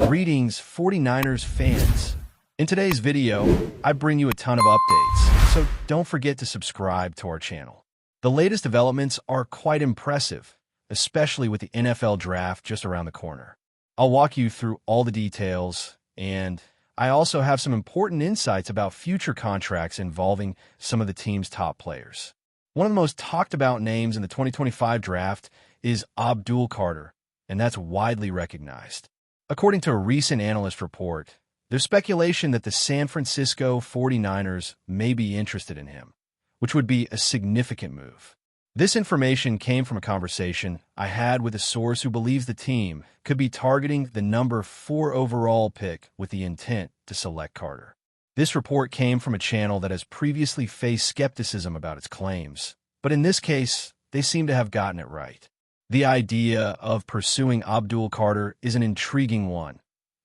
Greetings, 49ers fans. In today's video, I bring you a ton of updates, so don't forget to subscribe to our channel. The latest developments are quite impressive, especially with the NFL draft just around the corner. I'll walk you through all the details, and I also have some important insights about future contracts involving some of the team's top players. One of the most talked about names in the 2025 draft is Abdul Carter, and that's widely recognized. According to a recent analyst report, there's speculation that the San Francisco 49ers may be interested in him, which would be a significant move. This information came from a conversation I had with a source who believes the team could be targeting the number 4 overall pick with the intent to select Carter. This report came from a channel that has previously faced skepticism about its claims, but in this case, they seem to have gotten it right. The idea of pursuing Abdul Carter is an intriguing one,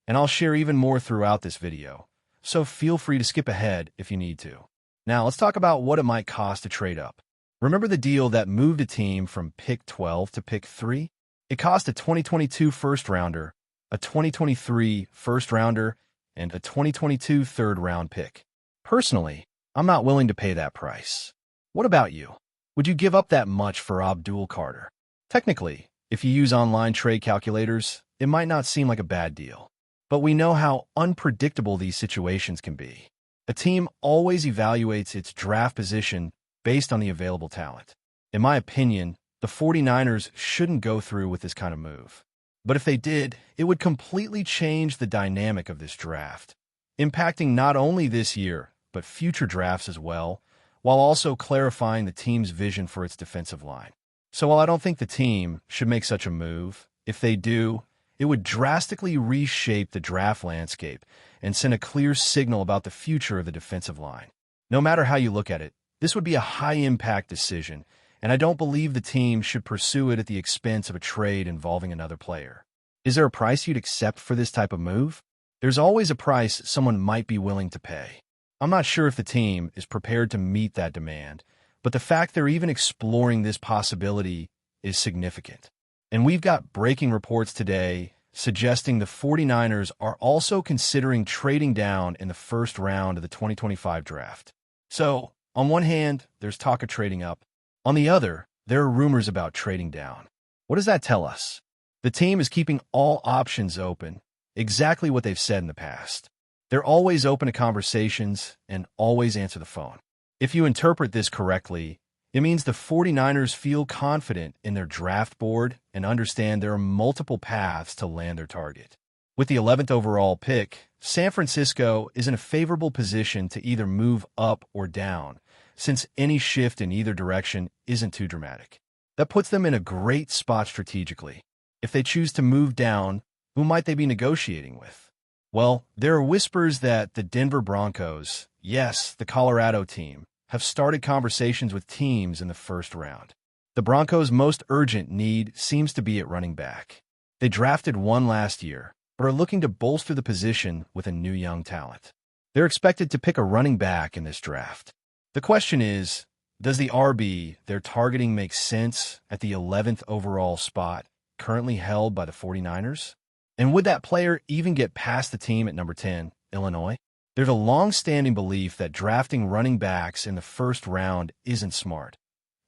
and I'll share even more throughout this video, so feel free to skip ahead if you need to. Now, let's talk about what it might cost to trade up. Remember the deal that moved a team from pick 12 to pick 3? It cost a 2022 first-rounder, a 2023 first-rounder, and a 2022 third-round pick. Personally, I'm not willing to pay that price. What about you? Would you give up that much for Abdul Carter? Technically, if you use online trade calculators, it might not seem like a bad deal. But we know how unpredictable these situations can be. A team always evaluates its draft position based on the available talent. In my opinion, the 49ers shouldn't go through with this kind of move. But if they did, it would completely change the dynamic of this draft, impacting not only this year, but future drafts as well, while also clarifying the team's vision for its defensive line. So while I don't think the team should make such a move, if they do, it would drastically reshape the draft landscape and send a clear signal about the future of the defensive line. No matter how you look at it, this would be a high-impact decision, and I don't believe the team should pursue it at the expense of a trade involving another player. Is there a price you'd accept for this type of move? There's always a price someone might be willing to pay. I'm not sure if the team is prepared to meet that demand, but the fact they're even exploring this possibility is significant. And we've got breaking reports today suggesting the 49ers are also considering trading down in the first round of the 2025 draft. So, on one hand, there's talk of trading up. On the other, there are rumors about trading down. What does that tell us? The team is keeping all options open, exactly what they've said in the past. They're always open to conversations and always answer the phone. If you interpret this correctly, it means the 49ers feel confident in their draft board and understand there are multiple paths to land their target. With the 11th overall pick, San Francisco is in a favorable position to either move up or down, since any shift in either direction isn't too dramatic. That puts them in a great spot strategically. If they choose to move down, who might they be negotiating with? Well, there are whispers that the Denver Broncos, yes, the Colorado team, have started conversations with teams in the first round. The Broncos' most urgent need seems to be at running back. They drafted one last year, but are looking to bolster the position with a new young talent. They're expected to pick a running back in this draft. The question is, does the RB they're targeting make sense at the 11th overall spot currently held by the 49ers? And would that player even get past the team at number 10, Illinois? There's a long-standing belief that drafting running backs in the first round isn't smart,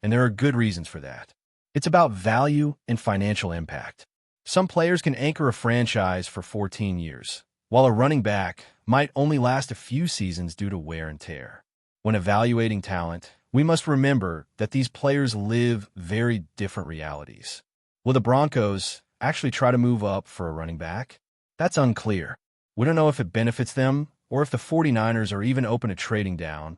and there are good reasons for that. It's about value and financial impact. Some players can anchor a franchise for 14 years, while a running back might only last a few seasons due to wear and tear. When evaluating talent, we must remember that these players live very different realities. Will the Broncos actually try to move up for a running back? That's unclear. We don't know if it benefits them or if the 49ers are even open to trading down,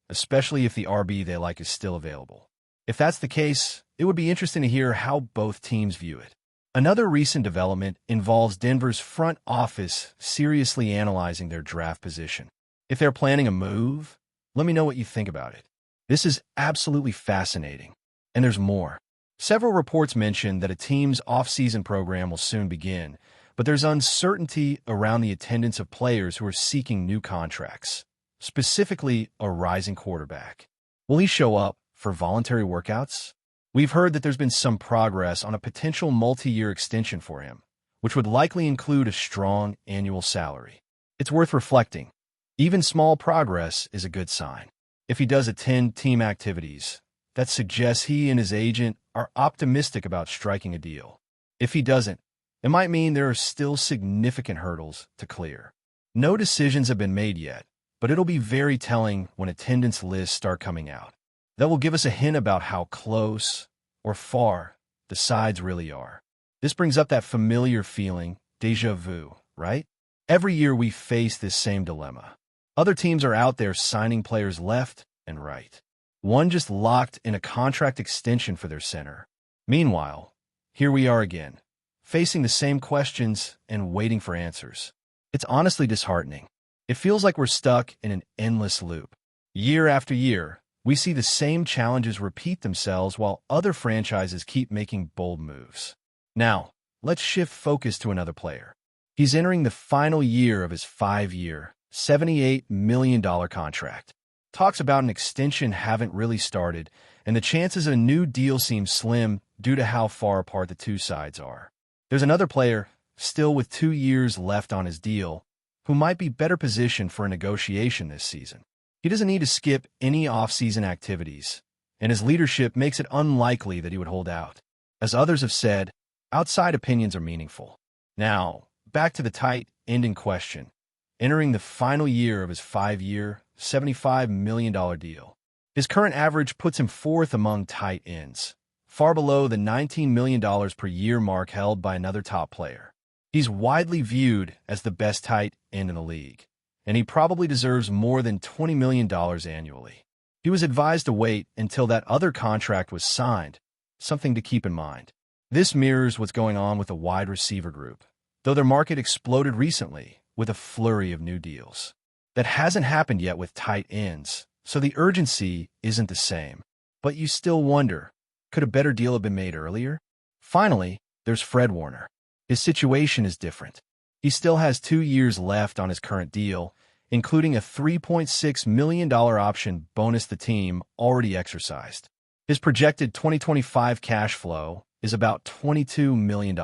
especially if the RB they like is still available. If that's the case, it would be interesting to hear how both teams view it. Another recent development involves Denver's front office seriously analyzing their draft position. If they're planning a move, let me know what you think about it. This is absolutely fascinating. And there's more. Several reports mention that a team's off-season program will soon begin, but there's uncertainty around the attendance of players who are seeking new contracts, specifically a rising quarterback. Will he show up for voluntary workouts? We've heard that there's been some progress on a potential multi-year extension for him, which would likely include a strong annual salary. It's worth reflecting. Even small progress is a good sign. If he does attend team activities, that suggests he and his agent are optimistic about striking a deal. If he doesn't, it might mean there are still significant hurdles to clear. No decisions have been made yet, but it'll be very telling when attendance lists start coming out. That will give us a hint about how close or far the sides really are. This brings up that familiar feeling, déjà vu, right? Every year we face this same dilemma. Other teams are out there signing players left and right. One just locked in a contract extension for their center. Meanwhile, here we are again, facing the same questions and waiting for answers. It's honestly disheartening. It feels like we're stuck in an endless loop. Year after year, we see the same challenges repeat themselves while other franchises keep making bold moves. Now, let's shift focus to another player. He's entering the final year of his 5-year, $78 million contract. Talks about an extension haven't really started, and the chances of a new deal seem slim due to how far apart the two sides are. There's another player, still with 2 years left on his deal, who might be better positioned for a negotiation this season. He doesn't need to skip any off-season activities, and his leadership makes it unlikely that he would hold out. As others have said, outside opinions are meaningful. Now, back to the tight end in question, entering the final year of his 5-year, $75 million deal. His current average puts him fourth among tight ends, far below the $19 million per year mark held by another top player. He's widely viewed as the best tight end in the league, and he probably deserves more than $20 million annually. He was advised to wait until that other contract was signed, something to keep in mind. This mirrors what's going on with the wide receiver group, though their market exploded recently with a flurry of new deals. That hasn't happened yet with tight ends, so the urgency isn't the same. But you still wonder, could a better deal have been made earlier? Finally, there's Fred Warner. His situation is different. He still has 2 years left on his current deal, including a $3.6 million option bonus the team already exercised. His projected 2025 cash flow is about $22 million.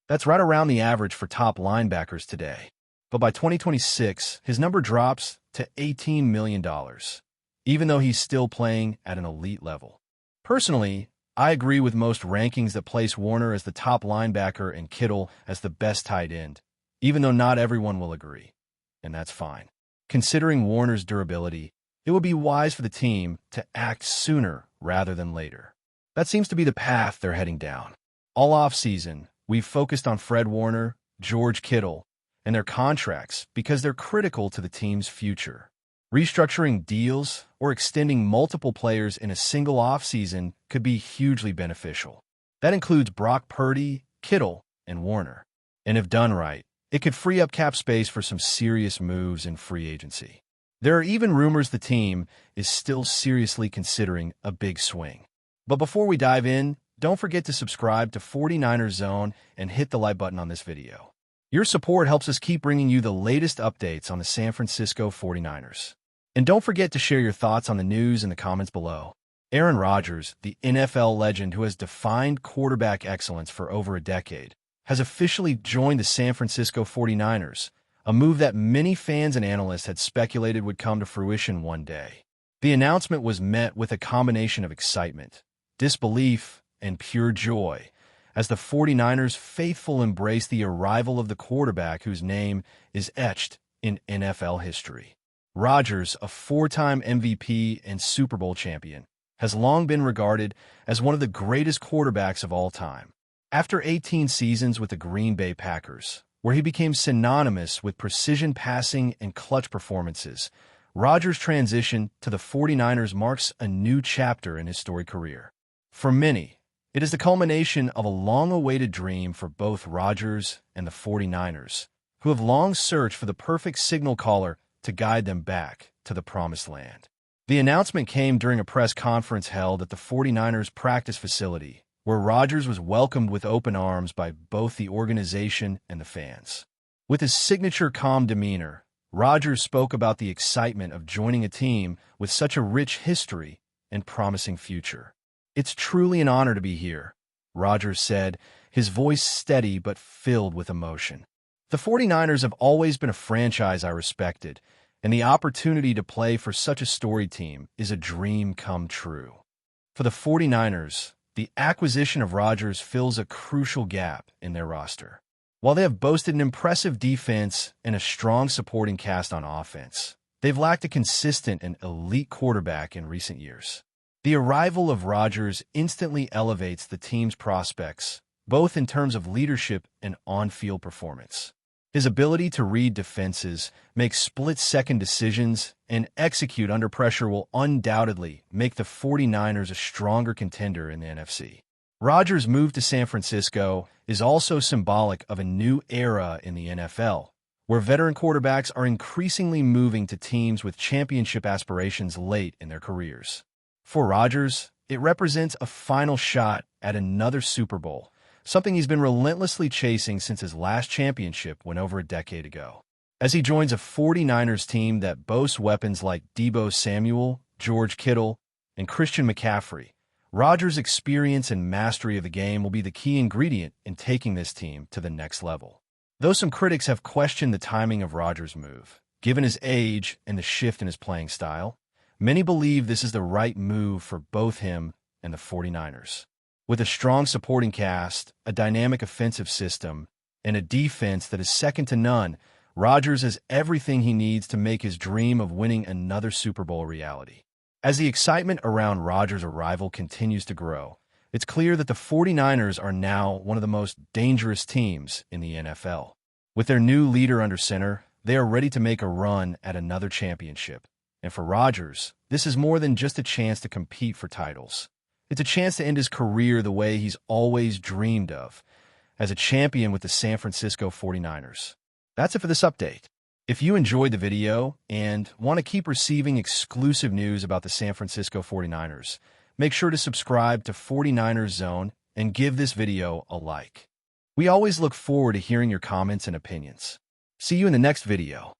That's right around the average for top linebackers today. But by 2026, his number drops to $18 million, even though he's still playing at an elite level. Personally, I agree with most rankings that place Warner as the top linebacker and Kittle as the best tight end, even though not everyone will agree, and that's fine. Considering Warner's durability, it would be wise for the team to act sooner rather than later. That seems to be the path they're heading down. All offseason, we've focused on Fred Warner, George Kittle, and their contracts because they're critical to the team's future. Restructuring deals or extending multiple players in a single offseason could be hugely beneficial. That includes Brock Purdy, Kittle, and Warner. And if done right, it could free up cap space for some serious moves in free agency. There are even rumors the team is still seriously considering a big swing. But before we dive in, don't forget to subscribe to 49ers Zone and hit the like button on this video. Your support helps us keep bringing you the latest updates on the San Francisco 49ers. And don't forget to share your thoughts on the news in the comments below. Aaron Rodgers, the NFL legend who has defined quarterback excellence for over a decade, has officially joined the San Francisco 49ers, a move that many fans and analysts had speculated would come to fruition one day. The announcement was met with a combination of excitement, disbelief, and pure joy, as the 49ers faithful embrace the arrival of the quarterback whose name is etched in NFL history. Rodgers, a 4-time MVP and Super Bowl champion, has long been regarded as one of the greatest quarterbacks of all time. After 18 seasons with the Green Bay Packers, where he became synonymous with precision passing and clutch performances, Rodgers' transition to the 49ers marks a new chapter in his storied career. For many, it is the culmination of a long-awaited dream for both Rodgers and the 49ers, who have long searched for the perfect signal caller to guide them back to the promised land. The announcement came during a press conference held at the 49ers practice facility, where Rodgers was welcomed with open arms by both the organization and the fans. With his signature calm demeanor, Rodgers spoke about the excitement of joining a team with such a rich history and promising future. "It's truly an honor to be here," Rodgers said, his voice steady but filled with emotion. The 49ers have always been a franchise I respected, and the opportunity to play for such a storied team is a dream come true. For the 49ers, the acquisition of Rodgers fills a crucial gap in their roster. While they have boasted an impressive defense and a strong supporting cast on offense, they've lacked a consistent and elite quarterback in recent years. The arrival of Rodgers instantly elevates the team's prospects, both in terms of leadership and on-field performance. His ability to read defenses, make split-second decisions, and execute under pressure will undoubtedly make the 49ers a stronger contender in the NFC. Rodgers' move to San Francisco is also symbolic of a new era in the NFL, where veteran quarterbacks are increasingly moving to teams with championship aspirations late in their careers. For Rodgers, it represents a final shot at another Super Bowl, something he's been relentlessly chasing since his last championship went over a decade ago. As he joins a 49ers team that boasts weapons like Deebo Samuel, George Kittle, and Christian McCaffrey, Rodgers' experience and mastery of the game will be the key ingredient in taking this team to the next level. Though some critics have questioned the timing of Rodgers' move, given his age and the shift in his playing style, many believe this is the right move for both him and the 49ers. With a strong supporting cast, a dynamic offensive system, and a defense that is second to none, Rodgers has everything he needs to make his dream of winning another Super Bowl a reality. As the excitement around Rodgers' arrival continues to grow, it's clear that the 49ers are now one of the most dangerous teams in the NFL. With their new leader under center, they are ready to make a run at another championship. And for Rodgers, this is more than just a chance to compete for titles. It's a chance to end his career the way he's always dreamed of, as a champion with the San Francisco 49ers. That's it for this update. If you enjoyed the video and want to keep receiving exclusive news about the San Francisco 49ers, make sure to subscribe to 49ers Zone and give this video a like. We always look forward to hearing your comments and opinions. See you in the next video.